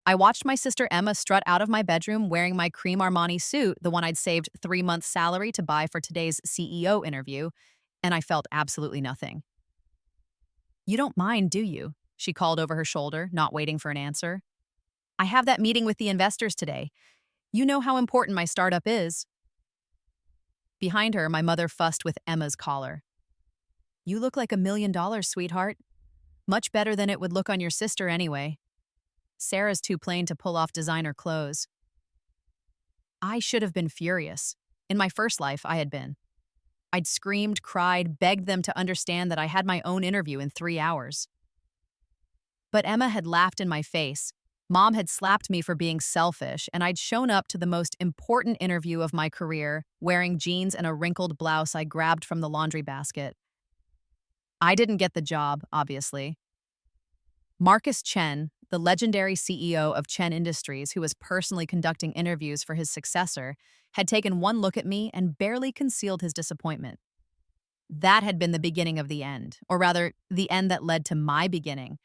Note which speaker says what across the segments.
Speaker 1: I watched my sister Emma strut out of my bedroom wearing my cream Armani suit, the one I'd saved 3 months' salary to buy for today's CEO interview, and I felt absolutely nothing. You don't mind, do you? She called over her shoulder, not waiting for an answer. I have that meeting with the investors today. You know how important my startup is. Behind her, my mother fussed with Emma's collar. You look like $1 million, sweetheart. Much better than it would look on your sister anyway. Sarah's too plain to pull off designer clothes. I should have been furious. In my first life, I had been. I'd screamed, cried, begged them to understand that I had my own interview in 3 hours. But Emma had laughed in my face. Mom had slapped me for being selfish, and I'd shown up to the most important interview of my career, wearing jeans and a wrinkled blouse I grabbed from the laundry basket. I didn't get the job, obviously. Marcus Chen, the legendary CEO of Chen Industries, who was personally conducting interviews for his successor, had taken one look at me and barely concealed his disappointment. That had been the beginning of the end, or rather, the end that led to my beginning.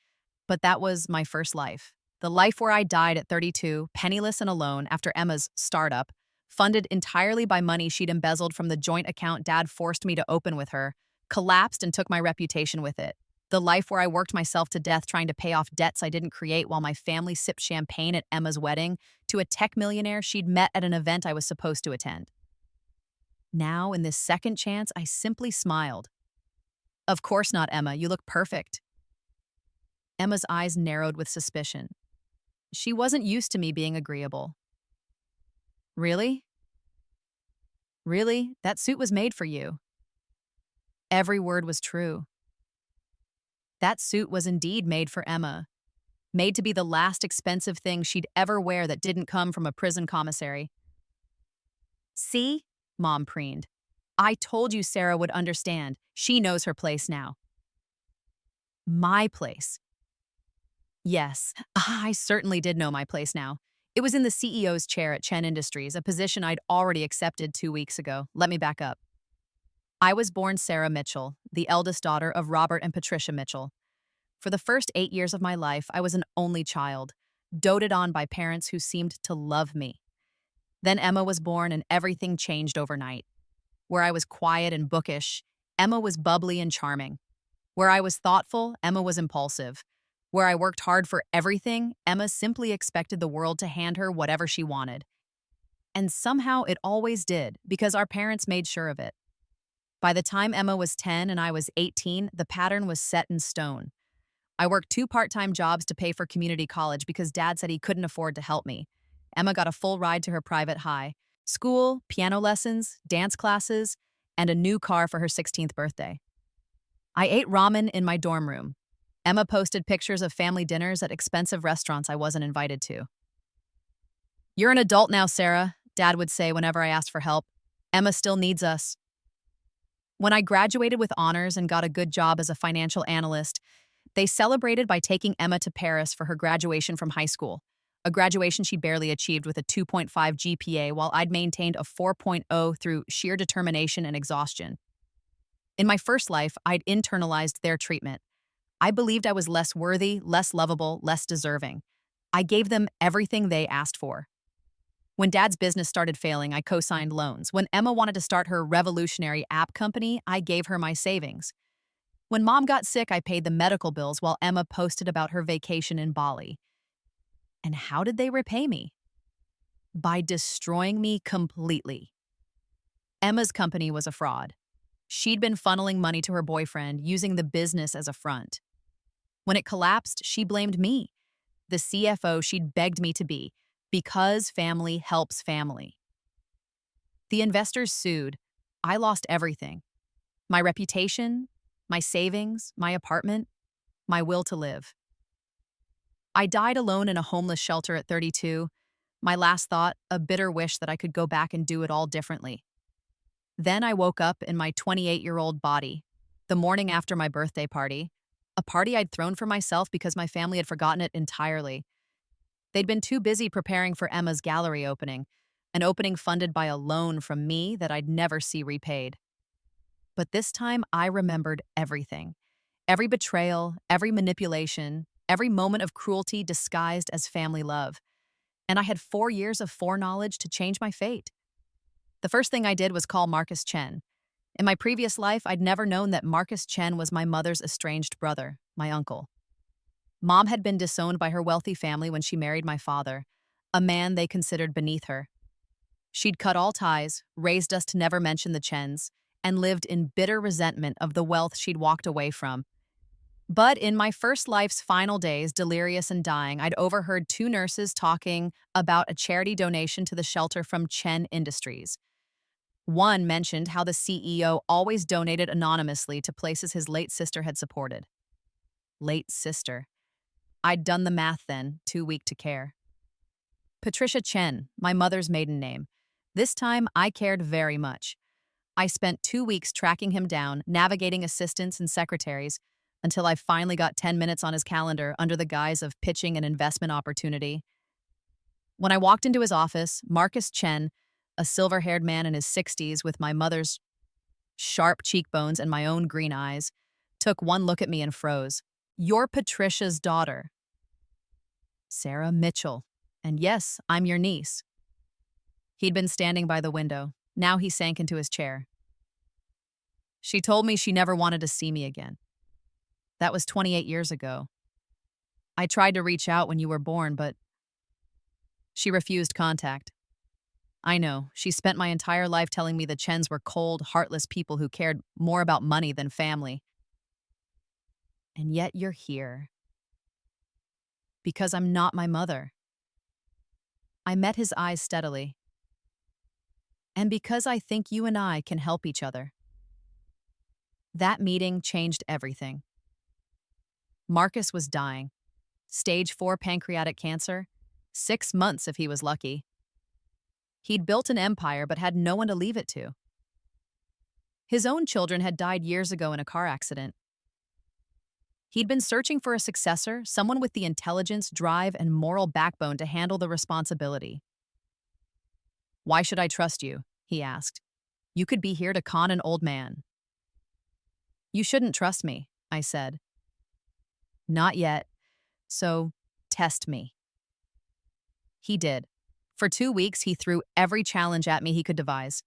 Speaker 1: But that was my first life. The life where I died at 32, penniless and alone after Emma's startup, funded entirely by money she'd embezzled from the joint account Dad forced me to open with her, collapsed and took my reputation with it. The life where I worked myself to death trying to pay off debts I didn't create while my family sipped champagne at Emma's wedding to a tech millionaire she'd met at an event I was supposed to attend. Now, in this second chance, I simply smiled. Of course not, Emma. You look perfect. Emma's eyes narrowed with suspicion. She wasn't used to me being agreeable. Really? Really? That suit was made for you. Every word was true. That suit was indeed made for Emma, made to be the last expensive thing she'd ever wear that didn't come from a prison commissary. See? Mom preened. I told you Sarah would understand. She knows her place now. My place. Yes, I certainly did know my place now. It was in the CEO's chair at Chen Industries, a position I'd already accepted 2 weeks ago. Let me back up. I was born Sarah Mitchell, the eldest daughter of Robert and Patricia Mitchell. For the first 8 years of my life, I was an only child, doted on by parents who seemed to love me. Then Emma was born and everything changed overnight. Where I was quiet and bookish, Emma was bubbly and charming. Where I was thoughtful, Emma was impulsive. Where I worked hard for everything, Emma simply expected the world to hand her whatever she wanted. And somehow it always did, because our parents made sure of it. By the time Emma was 10 and I was 18, the pattern was set in stone. I worked 2 part-time jobs to pay for community college because Dad said he couldn't afford to help me. Emma got a full ride to her private high, school, piano lessons, dance classes, and a new car for her 16th birthday. I ate ramen in my dorm room. Emma posted pictures of family dinners at expensive restaurants I wasn't invited to. You're an adult now, Sarah, Dad would say whenever I asked for help. Emma still needs us. When I graduated with honors and got a good job as a financial analyst, they celebrated by taking Emma to Paris for her graduation from high school, a graduation she barely achieved with a 2.5 GPA while I'd maintained a 4.0 through sheer determination and exhaustion. In my first life, I'd internalized their treatment. I believed I was less worthy, less lovable, less deserving. I gave them everything they asked for. When Dad's business started failing, I co-signed loans. When Emma wanted to start her revolutionary app company, I gave her my savings. When Mom got sick, I paid the medical bills while Emma posted about her vacation in Bali. And how did they repay me? By destroying me completely. Emma's company was a fraud. She'd been funneling money to her boyfriend, using the business as a front. When it collapsed, she blamed me, the CFO she'd begged me to be, because family helps family. The investors sued. I lost everything. My reputation, my savings, my apartment, my will to live. I died alone in a homeless shelter at 32. My last thought, a bitter wish that I could go back and do it all differently. Then I woke up in my 28-year-old body, the morning after my birthday party, a party I'd thrown for myself because my family had forgotten it entirely. They'd been too busy preparing for Emma's gallery opening, an opening funded by a loan from me that I'd never see repaid. But this time I remembered everything. Every betrayal, every manipulation, every moment of cruelty disguised as family love. And I had 4 years of foreknowledge to change my fate. The first thing I did was call Marcus Chen. In my previous life, I'd never known that Marcus Chen was my mother's estranged brother, my uncle. Mom had been disowned by her wealthy family when she married my father, a man they considered beneath her. She'd cut all ties, raised us to never mention the Chens, and lived in bitter resentment of the wealth she'd walked away from. But in my first life's final days, delirious and dying, I'd overheard two nurses talking about a charity donation to the shelter from Chen Industries. One mentioned how the CEO always donated anonymously to places his late sister had supported. Late sister. I'd done the math then, too weak to care. Patricia Chen, my mother's maiden name. This time, I cared very much. I spent 2 weeks tracking him down, navigating assistants and secretaries, until I finally got 10 minutes on his calendar under the guise of pitching an investment opportunity. When I walked into his office, Marcus Chen, a silver-haired man in his 60s with my mother's sharp cheekbones and my own green eyes, took one look at me and froze. "You're Patricia's daughter." "Sarah Mitchell. And yes, I'm your niece." He'd been standing by the window. Now he sank into his chair. "She told me she never wanted to see me again. That was 28 years ago. I tried to reach out when you were born, but she refused contact. I know, she spent my entire life telling me the Chens were cold, heartless people who cared more about money than family. And yet you're here. Because I'm not my mother." I met his eyes steadily. "And because I think you and I can help each other." That meeting changed everything. Marcus was dying. Stage 4 pancreatic cancer. 6 months if he was lucky. He'd built an empire but had no one to leave it to. His own children had died years ago in a car accident. He'd been searching for a successor, someone with the intelligence, drive, and moral backbone to handle the responsibility. "Why should I trust you?" he asked. "You could be here to con an old man." "You shouldn't trust me," I said. "Not yet. So, test me." He did. For 2 weeks, he threw every challenge at me he could devise.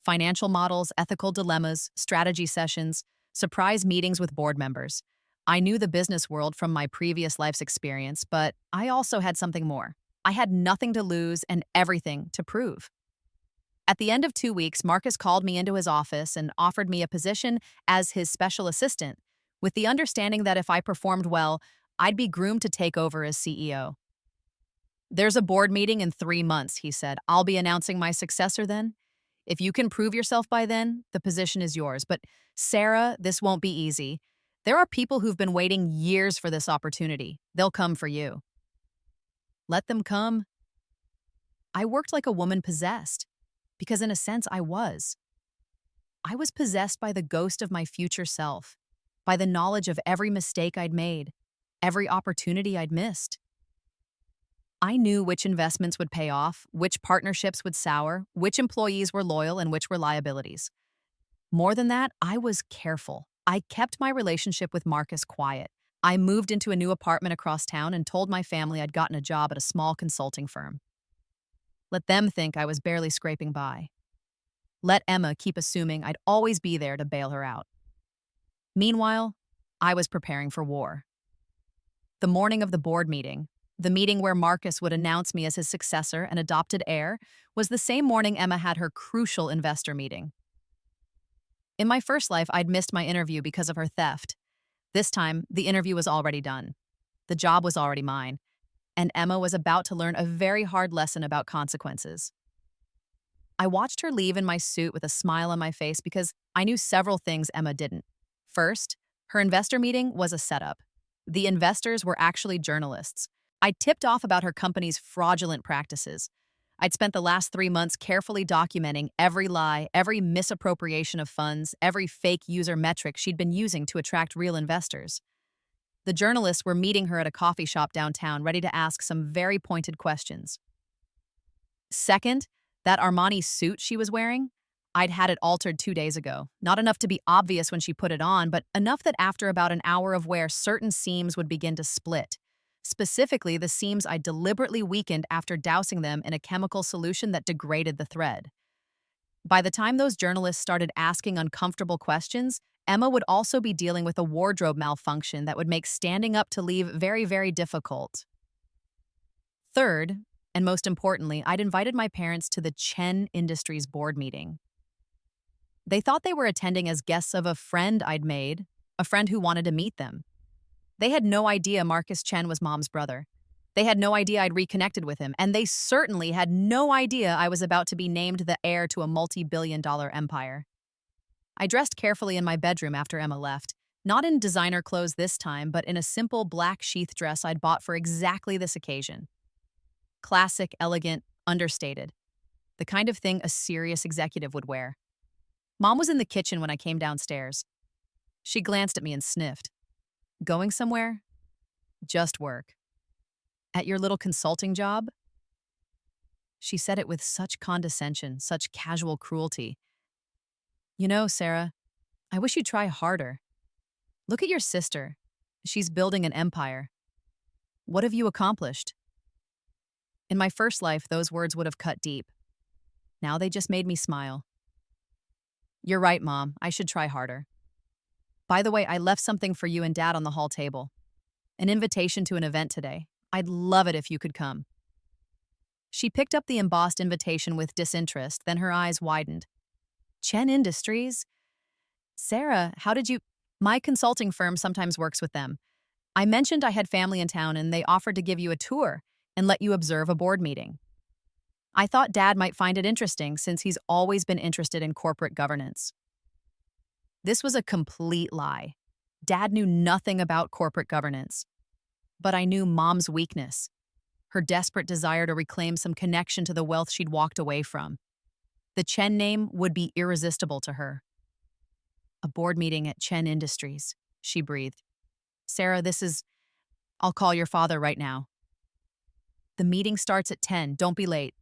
Speaker 1: Financial models, ethical dilemmas, strategy sessions, surprise meetings with board members. I knew the business world from my previous life's experience, but I also had something more. I had nothing to lose and everything to prove. At the end of 2 weeks, Marcus called me into his office and offered me a position as his special assistant, with the understanding that if I performed well, I'd be groomed to take over as CEO. "There's a board meeting in 3 months," he said. "I'll be announcing my successor then. If you can prove yourself by then, the position is yours. But Sarah, this won't be easy. There are people who've been waiting years for this opportunity. They'll come for you." Let them come. I worked like a woman possessed, because in a sense I was. I was possessed by the ghost of my future self, by the knowledge of every mistake I'd made, every opportunity I'd missed. I knew which investments would pay off, which partnerships would sour, which employees were loyal and which were liabilities. More than that, I was careful. I kept my relationship with Marcus quiet. I moved into a new apartment across town and told my family I'd gotten a job at a small consulting firm. Let them think I was barely scraping by. Let Emma keep assuming I'd always be there to bail her out. Meanwhile, I was preparing for war. The morning of the board meeting, the meeting where Marcus would announce me as his successor and adopted heir, was the same morning Emma had her crucial investor meeting. In my first life, I'd missed my interview because of her theft. This time, the interview was already done. The job was already mine, and Emma was about to learn a very hard lesson about consequences. I watched her leave in my suit with a smile on my face because I knew several things Emma didn't. First, her investor meeting was a setup. The investors were actually journalists. I tipped off about her company's fraudulent practices. I'd spent the last 3 months carefully documenting every lie, every misappropriation of funds, every fake user metric she'd been using to attract real investors. The journalists were meeting her at a coffee shop downtown, ready to ask some very pointed questions. Second, that Armani suit she was wearing, I'd had it altered 2 days ago. Not enough to be obvious when she put it on, but enough that after about an hour of wear, certain seams would begin to split. Specifically, the seams I deliberately weakened after dousing them in a chemical solution that degraded the thread. By the time those journalists started asking uncomfortable questions, Emma would also be dealing with a wardrobe malfunction that would make standing up to leave very, very difficult. Third, and most importantly, I'd invited my parents to the Chen Industries board meeting. They thought they were attending as guests of a friend I'd made, a friend who wanted to meet them. They had no idea Marcus Chen was Mom's brother. They had no idea I'd reconnected with him, and they certainly had no idea I was about to be named the heir to a multi-billion-dollar empire. I dressed carefully in my bedroom after Emma left, not in designer clothes this time, but in a simple black sheath dress I'd bought for exactly this occasion. Classic, elegant, understated. The kind of thing a serious executive would wear. Mom was in the kitchen when I came downstairs. She glanced at me and sniffed. Going somewhere? Just work. At your little consulting job? She said it with such condescension, such casual cruelty. You know, Sarah, I wish you'd try harder. Look at your sister. She's building an empire. What have you accomplished? In my first life, those words would have cut deep. Now they just made me smile. You're right, Mom. I should try harder. By the way, I left something for you and Dad on the hall table. An invitation to an event today. I'd love it if you could come. She picked up the embossed invitation with disinterest, then her eyes widened. Chen Industries? Sarah, how did you— My consulting firm sometimes works with them. I mentioned I had family in town and they offered to give you a tour and let you observe a board meeting. I thought Dad might find it interesting since he's always been interested in corporate governance. This was a complete lie. Dad knew nothing about corporate governance. But I knew Mom's weakness, her desperate desire to reclaim some connection to the wealth she'd walked away from. The Chen name would be irresistible to her. A board meeting at Chen Industries, she breathed. Sarah, I'll call your father right now. The meeting starts at 10, don't be late.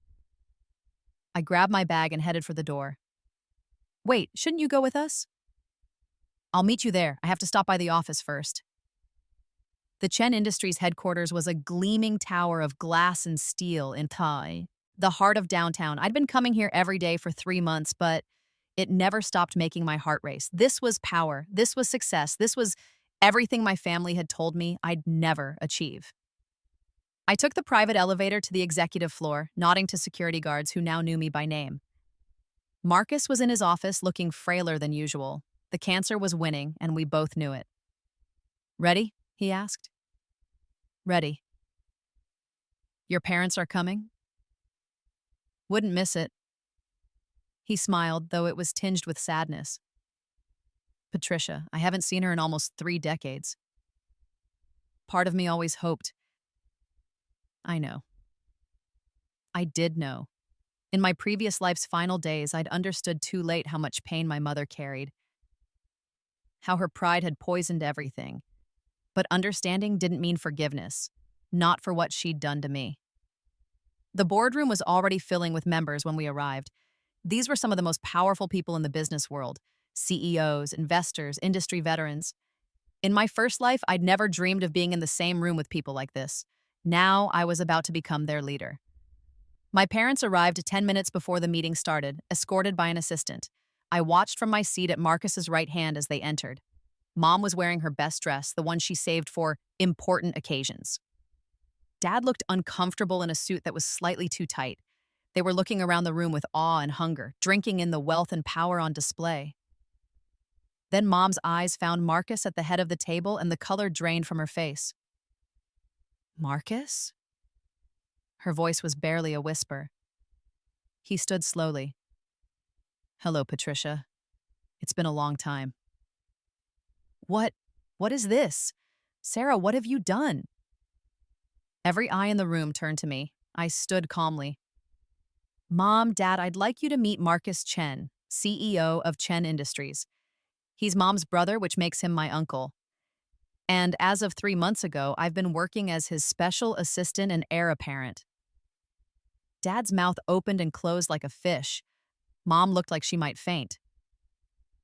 Speaker 1: I grabbed my bag and headed for the door. Wait, shouldn't you go with us? I'll meet you there. I have to stop by the office first. The Chen Industries headquarters was a gleaming tower of glass and steel in Tai, the heart of downtown. I'd been coming here every day for 3 months, but it never stopped making my heart race. This was power. This was success. This was everything my family had told me I'd never achieve. I took the private elevator to the executive floor, nodding to security guards who now knew me by name. Marcus was in his office looking frailer than usual. The cancer was winning, and we both knew it. Ready? He asked. Ready. Your parents are coming? Wouldn't miss it. He smiled, though it was tinged with sadness. Patricia, I haven't seen her in almost 3 decades. Part of me always hoped. I know. I did know. In my previous life's final days, I'd understood too late how much pain my mother carried, how her pride had poisoned everything. But understanding didn't mean forgiveness, not for what she'd done to me. The boardroom was already filling with members when we arrived. These were some of the most powerful people in the business world: CEOs, investors, industry veterans. In my first life, I'd never dreamed of being in the same room with people like this. Now I was about to become their leader. My parents arrived 10 minutes before the meeting started, escorted by an assistant. I watched from my seat at Marcus's right hand as they entered. Mom was wearing her best dress, the one she saved for important occasions. Dad looked uncomfortable in a suit that was slightly too tight. They were looking around the room with awe and hunger, drinking in the wealth and power on display. Then Mom's eyes found Marcus at the head of the table and the color drained from her face. Marcus? Her voice was barely a whisper. He stood slowly. Hello, Patricia. It's been a long time. What is this? Sarah, what have you done? Every eye in the room turned to me. I stood calmly. Mom, Dad, I'd like you to meet Marcus Chen, CEO of Chen Industries. He's Mom's brother, which makes him my uncle. And as of 3 months ago, I've been working as his special assistant and heir apparent. Dad's mouth opened and closed like a fish. Mom looked like she might faint.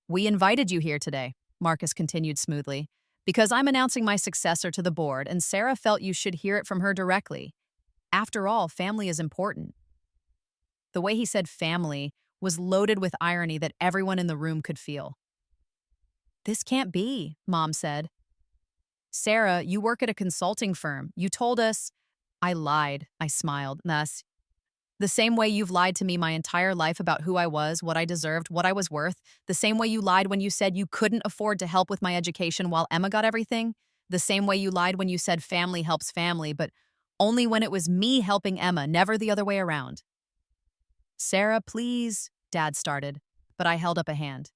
Speaker 1: We invited you here today, Marcus continued smoothly, Because I'm announcing my successor to the board, and Sarah felt you should hear it from her directly. After all, family is important. The way he said family was loaded with irony that everyone in the room could feel. This can't be, Mom said. Sarah, you work at a consulting firm. You told us. I lied, I smiled. Thus, the same way you've lied to me my entire life about who I was, what I deserved, what I was worth, the same way you lied when you said you couldn't afford to help with my education while Emma got everything, the same way you lied when you said family helps family, but only when it was me helping Emma, never the other way around. Sarah, please, Dad started, but I held up a hand.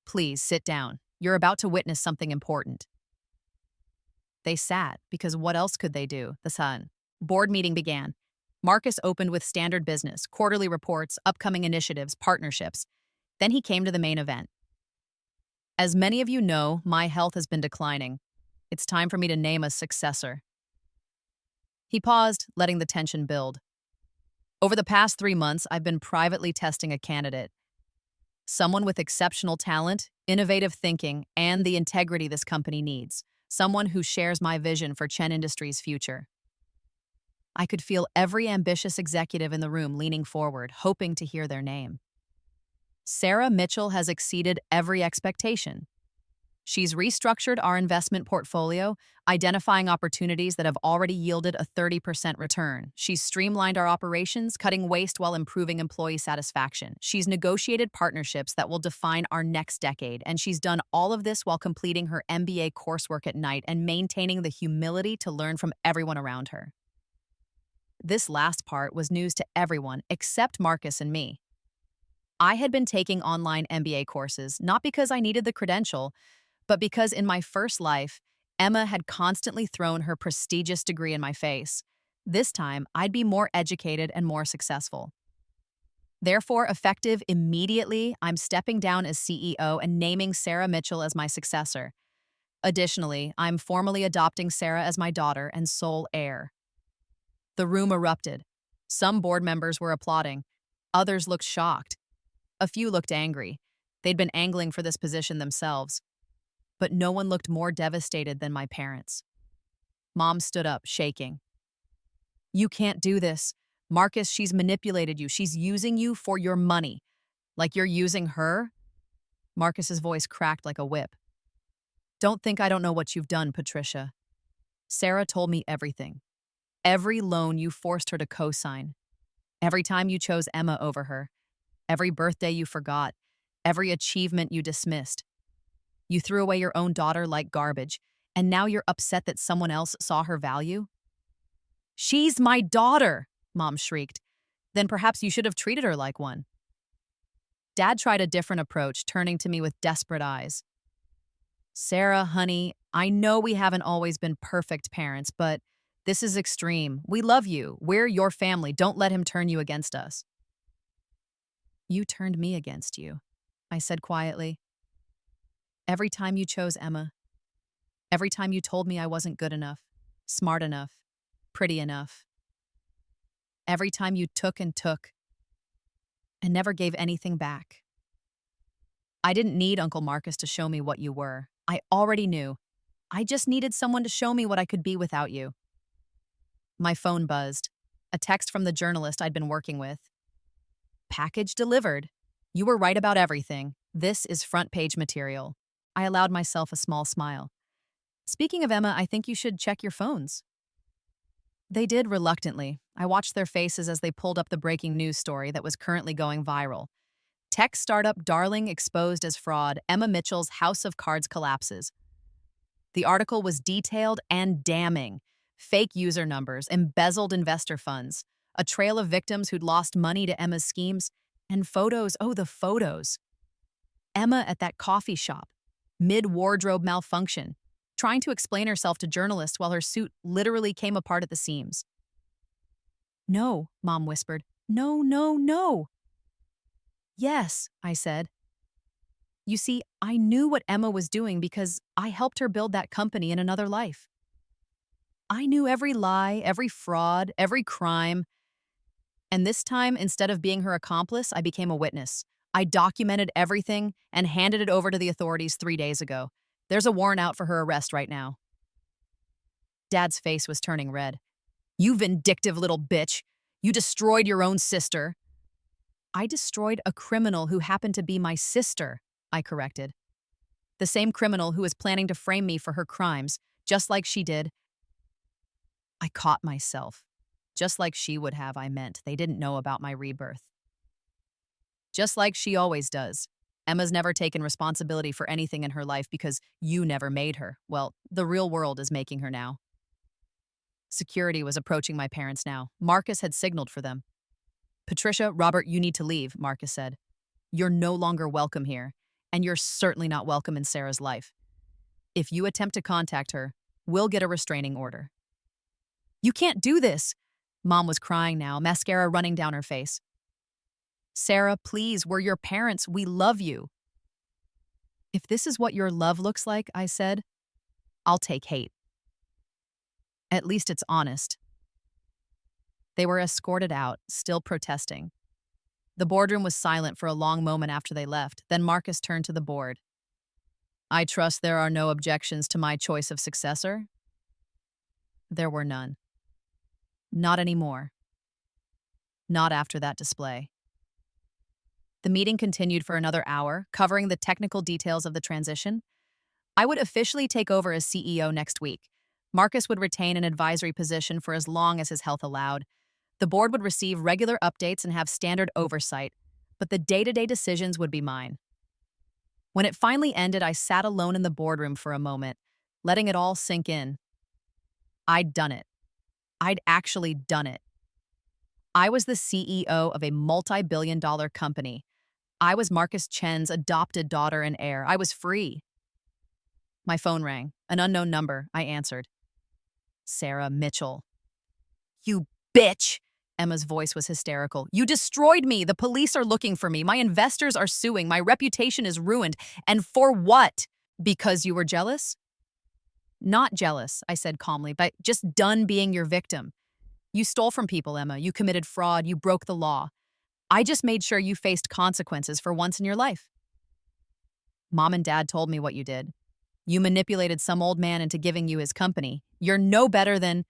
Speaker 1: Please, sit down. You're about to witness something important. They sat, because what else could they do? The sun. Board meeting began. Marcus opened with standard business, quarterly reports, upcoming initiatives, partnerships. Then he came to the main event. As many of you know, my health has been declining. It's time for me to name a successor. He paused, letting the tension build. Over the past 3 months, I've been privately testing a candidate. Someone with exceptional talent, innovative thinking, and the integrity this company needs. Someone who shares my vision for Chen Industries' future. I could feel every ambitious executive in the room leaning forward, hoping to hear their name. Sarah Mitchell has exceeded every expectation. She's restructured our investment portfolio, identifying opportunities that have already yielded a 30% return. She's streamlined our operations, cutting waste while improving employee satisfaction. She's negotiated partnerships that will define our next decade, and she's done all of this while completing her MBA coursework at night and maintaining the humility to learn from everyone around her. This last part was news to everyone except Marcus and me. I had been taking online MBA courses, not because I needed the credential, but because in my first life, Emma had constantly thrown her prestigious degree in my face. This time, I'd be more educated and more successful. Therefore, effective immediately, I'm stepping down as CEO and naming Sarah Mitchell as my successor. Additionally, I'm formally adopting Sarah as my daughter and sole heir. The room erupted. Some board members were applauding. Others looked shocked. A few looked angry. They'd been angling for this position themselves. But no one looked more devastated than my parents. Mom stood up, shaking. You can't do this. Marcus, she's manipulated you. She's using you for your money. Like you're using her? Marcus's voice cracked like a whip. Don't think I don't know what you've done, Patricia. Sarah told me everything. Every loan you forced her to co-sign. Every time you chose Emma over her. Every birthday you forgot. Every achievement you dismissed. You threw away your own daughter like garbage, and now you're upset that someone else saw her value? She's my daughter, Mom shrieked. Then perhaps you should have treated her like one. Dad tried a different approach, turning to me with desperate eyes. Sarah, honey, I know we haven't always been perfect parents, but this is extreme. We love you. We're your family. Don't let him turn you against us. You turned me against you, I said quietly. Every time you chose Emma, every time you told me I wasn't good enough, smart enough, pretty enough, every time you took and never gave anything back. I didn't need Uncle Marcus to show me what you were. I already knew. I just needed someone to show me what I could be without you. My phone buzzed. A text from the journalist I'd been working with. Package delivered. You were right about everything. This is front page material. I allowed myself a small smile. Speaking of Emma, I think you should check your phones. They did reluctantly. I watched their faces as they pulled up the breaking news story that was currently going viral. Tech startup Darling exposed as fraud. Emma Mitchell's House of Cards collapses. The article was detailed and damning. Fake user numbers, embezzled investor funds, a trail of victims who'd lost money to Emma's schemes, and photos, oh, the photos. Emma at that coffee shop, mid-wardrobe malfunction, trying to explain herself to journalists while her suit literally came apart at the seams. No, Mom whispered. No, no, no. Yes, I said. You see, I knew what Emma was doing because I helped her build that company in another life. I knew every lie, every fraud, every crime. And this time, instead of being her accomplice, I became a witness. I documented everything and handed it over to the authorities 3 days ago. There's a warrant out for her arrest right now. Dad's face was turning red. You vindictive little bitch. You destroyed your own sister. I destroyed a criminal who happened to be my sister, I corrected. The same criminal who was planning to frame me for her crimes, just like she did. I caught myself. Just like she would have, I meant. They didn't know about my rebirth. Just like she always does. Emma's never taken responsibility for anything in her life because you never made her. Well, the real world is making her now. Security was approaching my parents now. Marcus had signaled for them. Patricia, Robert, you need to leave, Marcus said. You're no longer welcome here, and you're certainly not welcome in Sarah's life. If you attempt to contact her, we'll get a restraining order. You can't do this. Mom was crying now, mascara running down her face. Sarah, please, we're your parents. We love you. If this is what your love looks like, I said, I'll take hate. At least it's honest. They were escorted out, still protesting. The boardroom was silent for a long moment after they left. Then Marcus turned to the board. I trust there are no objections to my choice of successor? There were none. Not anymore. Not after that display. The meeting continued for another hour, covering the technical details of the transition. I would officially take over as CEO next week. Marcus would retain an advisory position for as long as his health allowed. The board would receive regular updates and have standard oversight, but the day-to-day decisions would be mine. When it finally ended, I sat alone in the boardroom for a moment, letting it all sink in. I'd done it. I'd actually done it. I was the CEO of a multi-billion-dollar company. I was Marcus Chen's adopted daughter and heir. I was free. My phone rang. An unknown number. I answered. Sarah Mitchell. You bitch! Emma's voice was hysterical. You destroyed me! The police are looking for me. My investors are suing. My reputation is ruined. And for what? Because you were jealous? Not jealous, I said calmly, but just done being your victim. You stole from people, Emma. You committed fraud. You broke the law. I just made sure you faced consequences for once in your life. Mom and Dad told me what you did. You manipulated some old man into giving you his company. You're no better than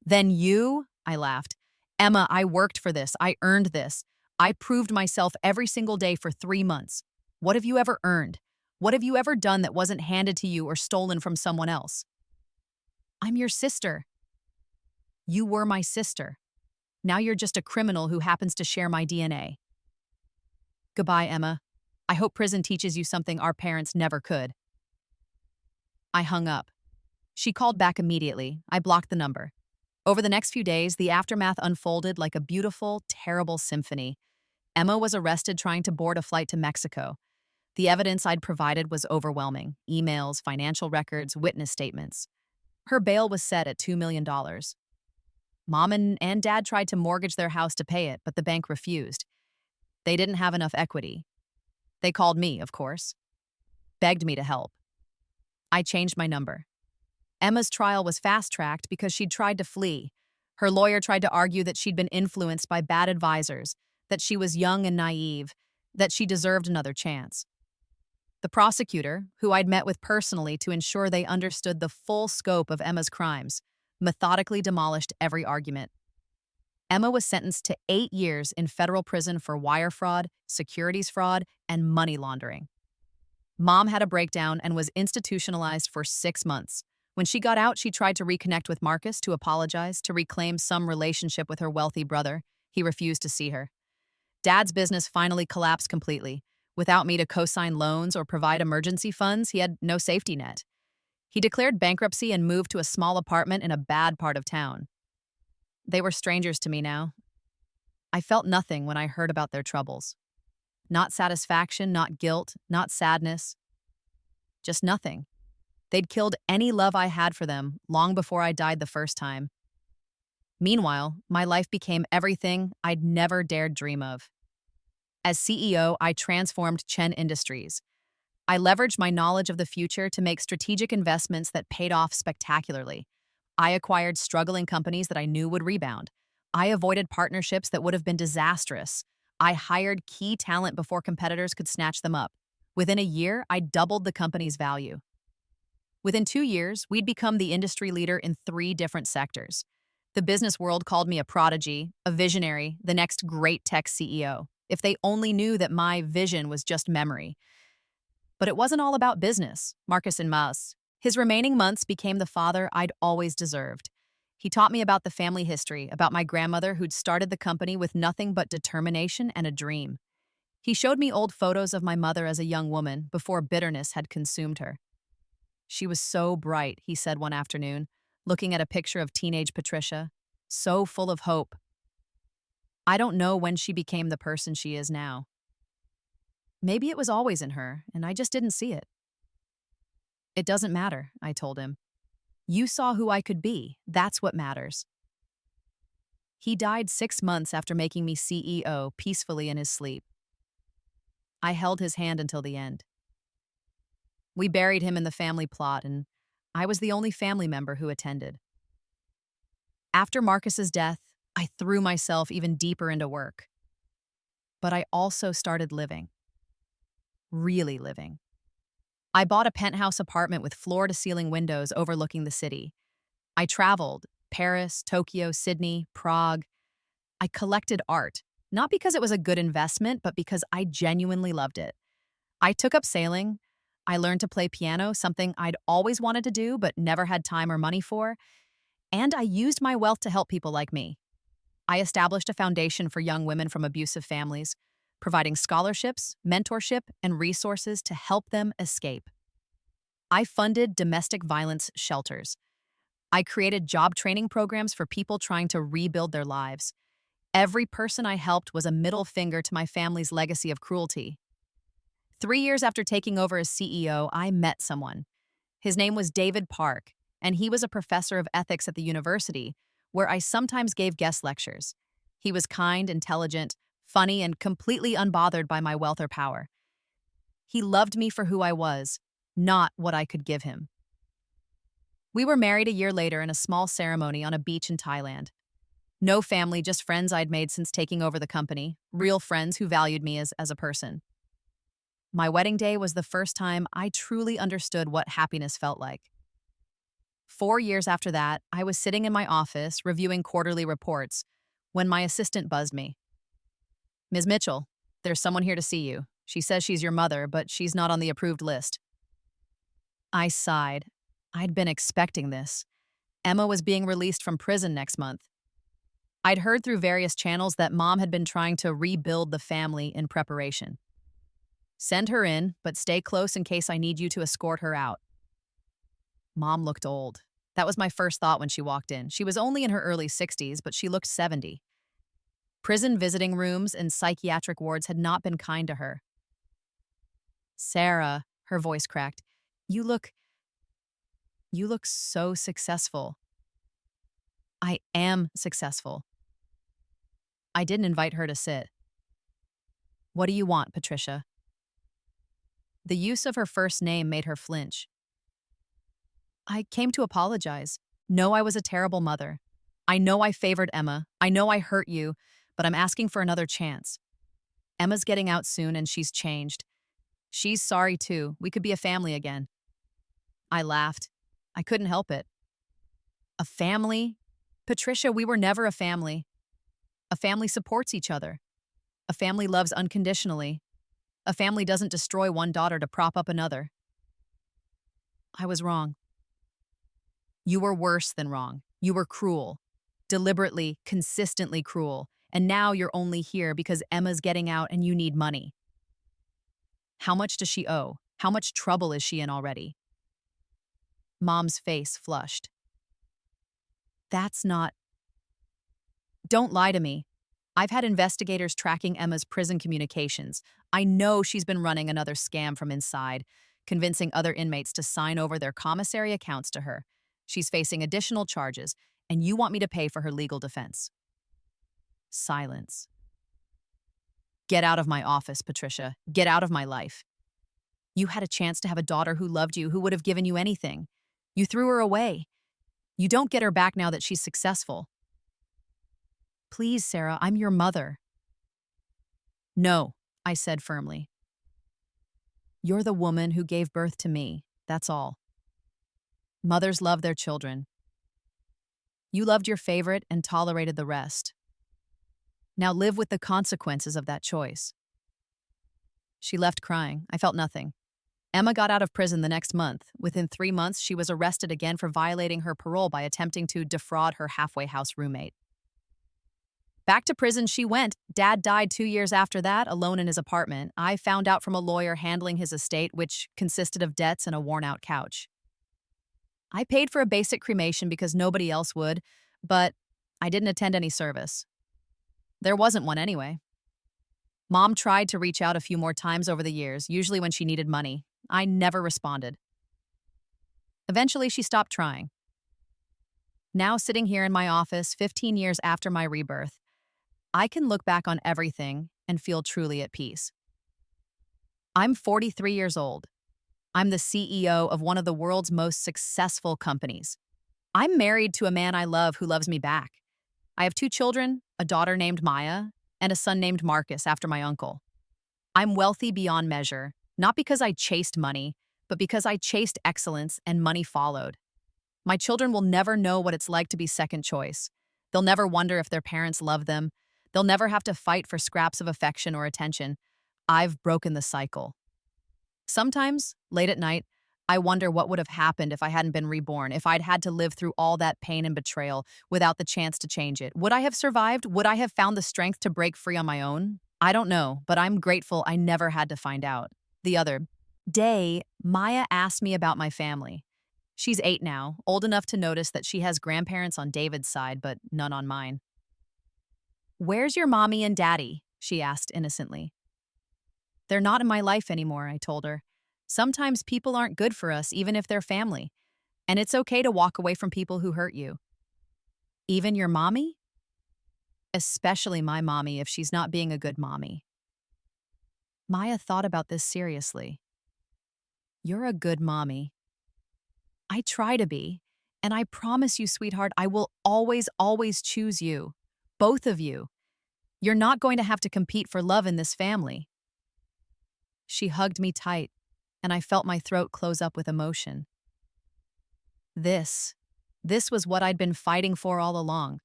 Speaker 1: you, I laughed. Emma, I worked for this. I earned this. I proved myself every single day for 3 months. What have you ever earned? What have you ever done that wasn't handed to you or stolen from someone else? I'm your sister. You were my sister. Now you're just a criminal who happens to share my DNA. Goodbye, Emma. I hope prison teaches you something our parents never could. I hung up. She called back immediately. I blocked the number. Over the next few days, the aftermath unfolded like a beautiful, terrible symphony. Emma was arrested trying to board a flight to Mexico. The evidence I'd provided was overwhelming. Emails, financial records, witness statements. Her bail was set at $2 million. Mom and Dad tried to mortgage their house to pay it, but the bank refused. They didn't have enough equity. They called me, of course. Begged me to help. I changed my number. Emma's trial was fast-tracked because she'd tried to flee. Her lawyer tried to argue that she'd been influenced by bad advisors, that she was young and naive, that she deserved another chance. The prosecutor, who I'd met with personally to ensure they understood the full scope of Emma's crimes, methodically demolished every argument. Emma was sentenced to 8 years in federal prison for wire fraud, securities fraud, and money laundering. Mom had a breakdown and was institutionalized for 6 months. When she got out, she tried to reconnect with Marcus to apologize, to reclaim some relationship with her wealthy brother. He refused to see her. Dad's business finally collapsed completely. Without me to co-sign loans or provide emergency funds, he had no safety net. He declared bankruptcy and moved to a small apartment in a bad part of town. They were strangers to me now. I felt nothing when I heard about their troubles. Not satisfaction, not guilt, not sadness. Just nothing. They'd killed any love I had for them long before I died the first time. Meanwhile, my life became everything I'd never dared dream of. As CEO, I transformed Chen Industries. I leveraged my knowledge of the future to make strategic investments that paid off spectacularly. I acquired struggling companies that I knew would rebound. I avoided partnerships that would have been disastrous. I hired key talent before competitors could snatch them up. Within a year, I doubled the company's value. Within 2 years, we'd become the industry leader in 3 different sectors. The business world called me a prodigy, a visionary, the next great tech CEO. If they only knew that my vision was just memory. But it wasn't all about business, Marcus and Maus. His remaining months became the father I'd always deserved. He taught me about the family history, about my grandmother who'd started the company with nothing but determination and a dream. He showed me old photos of my mother as a young woman before bitterness had consumed her. She was so bright, he said one afternoon, looking at a picture of teenage Patricia, so full of hope. I don't know when she became the person she is now. Maybe it was always in her, and I just didn't see it. It doesn't matter, I told him. You saw who I could be. That's what matters. He died 6 months after making me CEO peacefully in his sleep. I held his hand until the end. We buried him in the family plot, and I was the only family member who attended. After Marcus's death, I threw myself even deeper into work. But I also started living. Really living. I bought a penthouse apartment with floor-to-ceiling windows overlooking the city. I traveled Paris, Tokyo, Sydney, Prague. I collected art, not because it was a good investment, but because I genuinely loved it. I took up sailing. I learned to play piano, something I'd always wanted to do but never had time or money for. And I used my wealth to help people like me. I established a foundation for young women from abusive families, providing scholarships, mentorship, and resources to help them escape. I funded domestic violence shelters. I created job training programs for people trying to rebuild their lives. Every person I helped was a middle finger to my family's legacy of cruelty. 3 years after taking over as CEO, I met someone. His name was David Park, and he was a professor of ethics at the university, where I sometimes gave guest lectures. He was kind, intelligent, funny, and completely unbothered by my wealth or power. He loved me for who I was, not what I could give him. We were married a year later in a small ceremony on a beach in Thailand. No family, just friends I'd made since taking over the company, real friends who valued me as a person. My wedding day was the first time I truly understood what happiness felt like. 4 years after that, I was sitting in my office reviewing quarterly reports when my assistant buzzed me. Ms. Mitchell, there's someone here to see you. She says she's your mother, but she's not on the approved list. I sighed. I'd been expecting this. Emma was being released from prison next month. I'd heard through various channels that Mom had been trying to rebuild the family in preparation. Send her in, but stay close in case I need you to escort her out. Mom looked old. That was my first thought when she walked in. She was only in her early 60s, but she looked 70. Prison visiting rooms and psychiatric wards had not been kind to her. Sarah, her voice cracked, you look so successful. I am successful. I didn't invite her to sit. What do you want, Patricia? The use of her first name made her flinch. I came to apologize. No, I was a terrible mother. I know I favored Emma. I know I hurt you, but I'm asking for another chance. Emma's getting out soon and she's changed. She's sorry too. We could be a family again. I laughed. I couldn't help it. A family? Patricia, we were never a family. A family supports each other. A family loves unconditionally. A family doesn't destroy one daughter to prop up another. I was wrong. You were worse than wrong. You were cruel. Deliberately, consistently cruel. And now you're only here because Emma's getting out and you need money. How much does she owe? How much trouble is she in already? Mom's face flushed. That's not... Don't lie to me. I've had investigators tracking Emma's prison communications. I know she's been running another scam from inside, convincing other inmates to sign over their commissary accounts to her. She's facing additional charges, and you want me to pay for her legal defense. Silence. Get out of my office, Patricia. Get out of my life. You had a chance to have a daughter who loved you, who would have given you anything. You threw her away. You don't get her back now that she's successful. Please, Sarah, I'm your mother. No, I said firmly. You're the woman who gave birth to me, that's all. Mothers love their children. You loved your favorite and tolerated the rest. Now live with the consequences of that choice. She left crying. I felt nothing. Emma got out of prison the next month. Within 3 months, she was arrested again for violating her parole by attempting to defraud her halfway house roommate. Back to prison she went. Dad died 2 years after that, alone in his apartment. I found out from a lawyer handling his estate, which consisted of debts and a worn-out couch. I paid for a basic cremation because nobody else would, but I didn't attend any service. There wasn't one anyway. Mom tried to reach out a few more times over the years, usually when she needed money. I never responded. Eventually, she stopped trying. Now, sitting here in my office 15 years after my rebirth, I can look back on everything and feel truly at peace. I'm 43 years old. I'm the CEO of one of the world's most successful companies. I'm married to a man I love who loves me back. I have 2 children, a daughter named Maya, and a son named Marcus after my uncle. I'm wealthy beyond measure, not because I chased money, but because I chased excellence and money followed. My children will never know what it's like to be second choice. They'll never wonder if their parents love them. They'll never have to fight for scraps of affection or attention. I've broken the cycle. Sometimes, late at night, I wonder what would have happened if I hadn't been reborn, if I'd had to live through all that pain and betrayal without the chance to change it. Would I have survived? Would I have found the strength to break free on my own? I don't know, but I'm grateful I never had to find out. The other day, Maya asked me about my family. She's 8 now, old enough to notice that she has grandparents on David's side, but none on mine. "Where's your mommy and daddy?" she asked innocently. "They're not in my life anymore," I told her. "Sometimes people aren't good for us, even if they're family. And it's okay to walk away from people who hurt you." "Even your mommy?" "Especially my mommy if she's not being a good mommy." Maya thought about this seriously. "You're a good mommy." "I try to be. And I promise you, sweetheart, I will always, always choose you. Both of you. You're not going to have to compete for love in this family." She hugged me tight, and I felt my throat close up with emotion. This was what I'd been fighting for all along.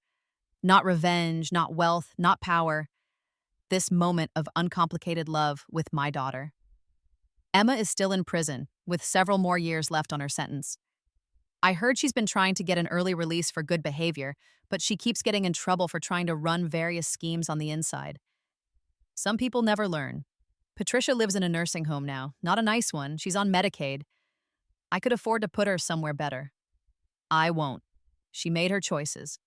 Speaker 1: Not revenge, not wealth, not power. This moment of uncomplicated love with my daughter. Emma is still in prison, with several more years left on her sentence. I heard she's been trying to get an early release for good behavior, but she keeps getting in trouble for trying to run various schemes on the inside. Some people never learn. Patricia lives in a nursing home now, not a nice one. She's on Medicaid. I could afford to put her somewhere better. I won't. She made her choices.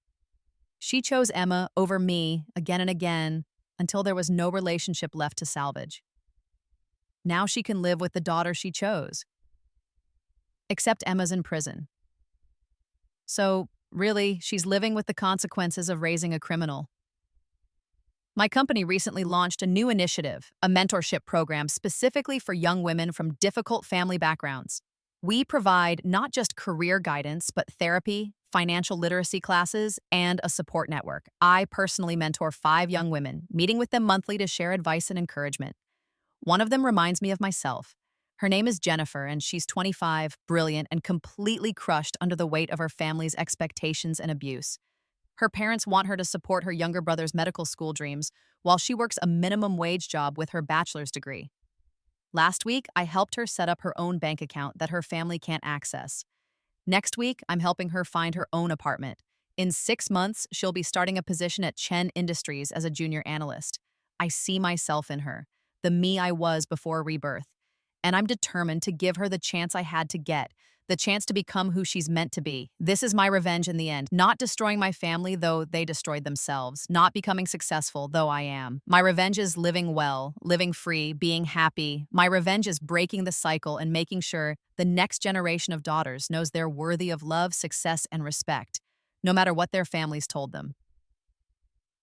Speaker 1: She chose Emma over me again and again until there was no relationship left to salvage. Now she can live with the daughter she chose. Except Emma's in prison. So, really, she's living with the consequences of raising a criminal. My company recently launched a new initiative, a mentorship program specifically for young women from difficult family backgrounds. We provide not just career guidance, but therapy, financial literacy classes, and a support network. I personally mentor 5 young women, meeting with them monthly to share advice and encouragement. One of them reminds me of myself. Her name is Jennifer, and she's 25, brilliant, and completely crushed under the weight of her family's expectations and abuse. Her parents want her to support her younger brother's medical school dreams while she works a minimum wage job with her bachelor's degree. Last week, I helped her set up her own bank account that her family can't access. Next week, I'm helping her find her own apartment. In 6 months, she'll be starting a position at Chen Industries as a junior analyst. I see myself in her, the me I was before rebirth. And I'm determined to give her the chance I had to get, the chance to become who she's meant to be. This is my revenge in the end. Not destroying my family, though they destroyed themselves. Not becoming successful, though I am. My revenge is living well, living free, being happy. My revenge is breaking the cycle and making sure the next generation of daughters knows they're worthy of love, success, and respect, no matter what their families told them.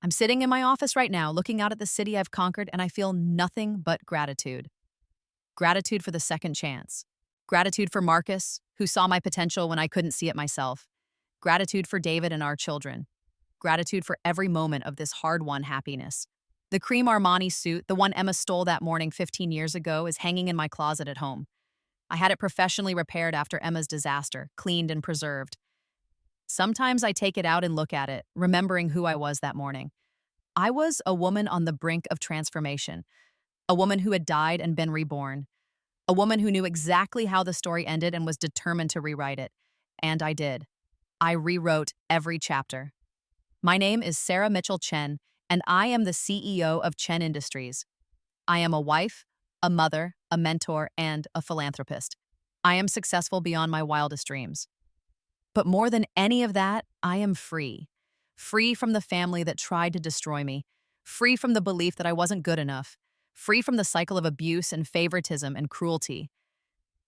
Speaker 1: I'm sitting in my office right now, looking out at the city I've conquered, and I feel nothing but gratitude. Gratitude for the second chance. Gratitude for Marcus, who saw my potential when I couldn't see it myself. Gratitude for David and our children. Gratitude for every moment of this hard-won happiness. The cream Armani suit, the one Emma stole that morning 15 years ago, is hanging in my closet at home. I had it professionally repaired after Emma's disaster, cleaned and preserved. Sometimes I take it out and look at it, remembering who I was that morning. I was a woman on the brink of transformation, a woman who had died and been reborn, a woman who knew exactly how the story ended and was determined to rewrite it. And I did. I rewrote every chapter. My name is Sarah Mitchell Chen, and I am the CEO of Chen Industries. I am a wife, a mother, a mentor, and a philanthropist. I am successful beyond my wildest dreams. But more than any of that, I am free. Free from the family that tried to destroy me. Free from the belief that I wasn't good enough. Free from the cycle of abuse and favoritism and cruelty.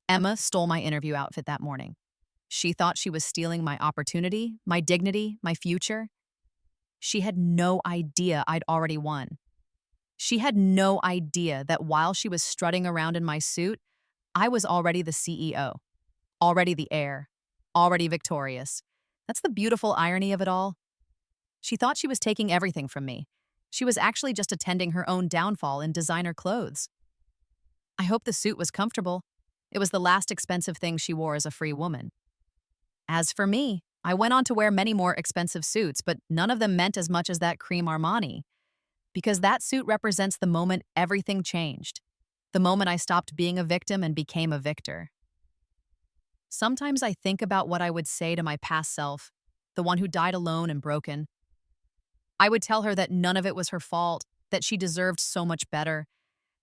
Speaker 1: Emma stole my interview outfit that morning. She thought she was stealing my opportunity, my dignity, my future. She had no idea I'd already won. She had no idea that while she was strutting around in my suit, I was already the CEO, already the heir, already victorious. That's the beautiful irony of it all. She thought she was taking everything from me. She was actually just attending her own downfall in designer clothes. I hope the suit was comfortable. It was the last expensive thing she wore as a free woman. As for me, I went on to wear many more expensive suits, but none of them meant as much as that cream Armani. Because that suit represents the moment everything changed. The moment I stopped being a victim and became a victor. Sometimes I think about what I would say to my past self, the one who died alone and broken. I would tell her that none of it was her fault, that she deserved so much better,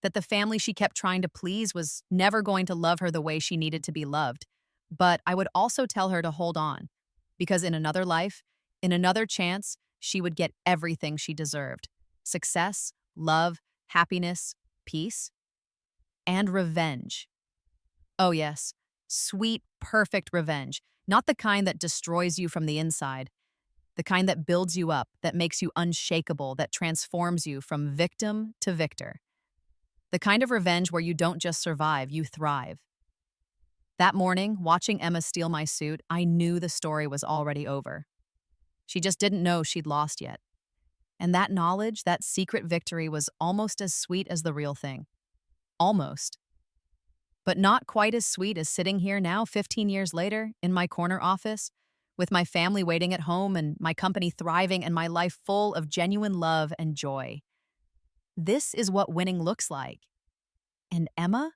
Speaker 1: that the family she kept trying to please was never going to love her the way she needed to be loved. But I would also tell her to hold on, because in another life, in another chance, she would get everything she deserved. Success, love, happiness, peace, and revenge. Oh yes, sweet, perfect revenge, not the kind that destroys you from the inside, the kind that builds you up, that makes you unshakable, that transforms you from victim to victor. The kind of revenge where you don't just survive, you thrive. That morning, watching Emma steal my suit, I knew the story was already over. She just didn't know she'd lost yet. And that knowledge, that secret victory, was almost as sweet as the real thing. Almost. But not quite as sweet as sitting here now, 15 years later, in my corner office, with my family waiting at home and my company thriving and my life full of genuine love and joy. This is what winning looks like. And Emma?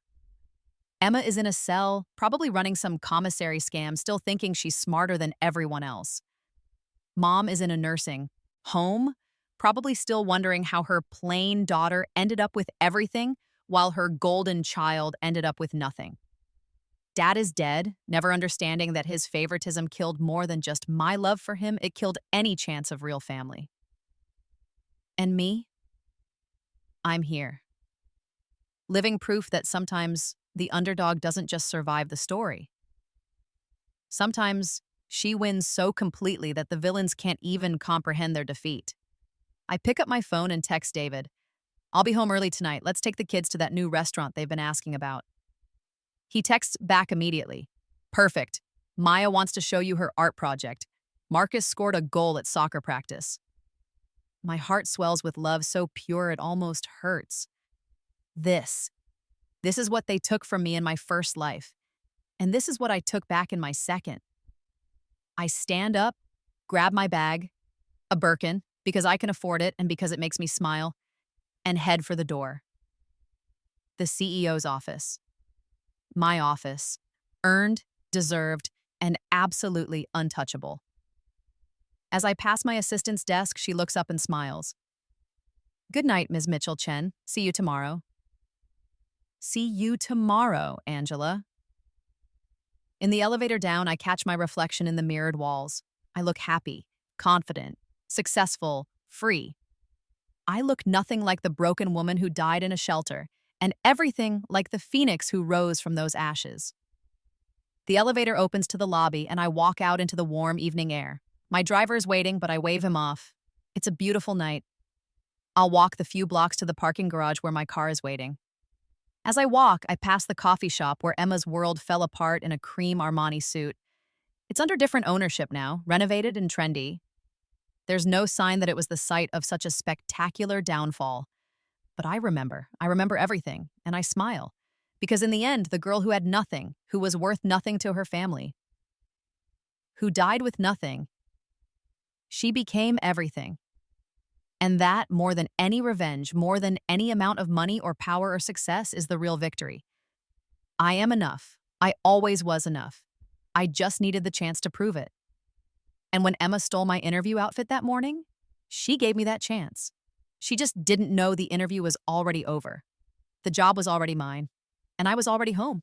Speaker 1: Emma is in a cell, probably running some commissary scam, still thinking she's smarter than everyone else. Mom is in a nursing home, probably still wondering how her plain daughter ended up with everything while her golden child ended up with nothing. Dad is dead, never understanding that his favoritism killed more than just my love for him, it killed any chance of real family. And me? I'm here. Living proof that sometimes the underdog doesn't just survive the story. Sometimes she wins so completely that the villains can't even comprehend their defeat. I pick up my phone and text David. I'll be home early tonight. Let's take the kids to that new restaurant they've been asking about. He texts back immediately. Perfect. Maya wants to show you her art project. Marcus scored a goal at soccer practice. My heart swells with love so pure it almost hurts. This is what they took from me in my first life. And this is what I took back in my second. I stand up, grab my bag, a Birkin, because I can afford it and because it makes me smile, and head for the door. The CEO's office. My office. Earned, deserved, and absolutely untouchable. As I pass my assistant's desk, she looks up and smiles. Good night, Ms. Mitchell Chen. See you tomorrow. See you tomorrow, Angela. In the elevator down, I catch my reflection in the mirrored walls. I look happy, confident, successful, free. I look nothing like the broken woman who died in a shelter, and everything like the phoenix who rose from those ashes. The elevator opens to the lobby, and I walk out into the warm evening air. My driver is waiting, but I wave him off. It's a beautiful night. I'll walk the few blocks to the parking garage where my car is waiting. As I walk, I pass the coffee shop where Emma's world fell apart in a cream Armani suit. It's under different ownership now, renovated and trendy. There's no sign that it was the site of such a spectacular downfall. But I remember everything, and I smile. Because in the end, the girl who had nothing, who was worth nothing to her family, who died with nothing, she became everything. And that, more than any revenge, more than any amount of money or power or success, is the real victory. I am enough. I always was enough. I just needed the chance to prove it. And when Emma stole my interview outfit that morning, she gave me that chance. She just didn't know the interview was already over. The job was already mine, and I was already home.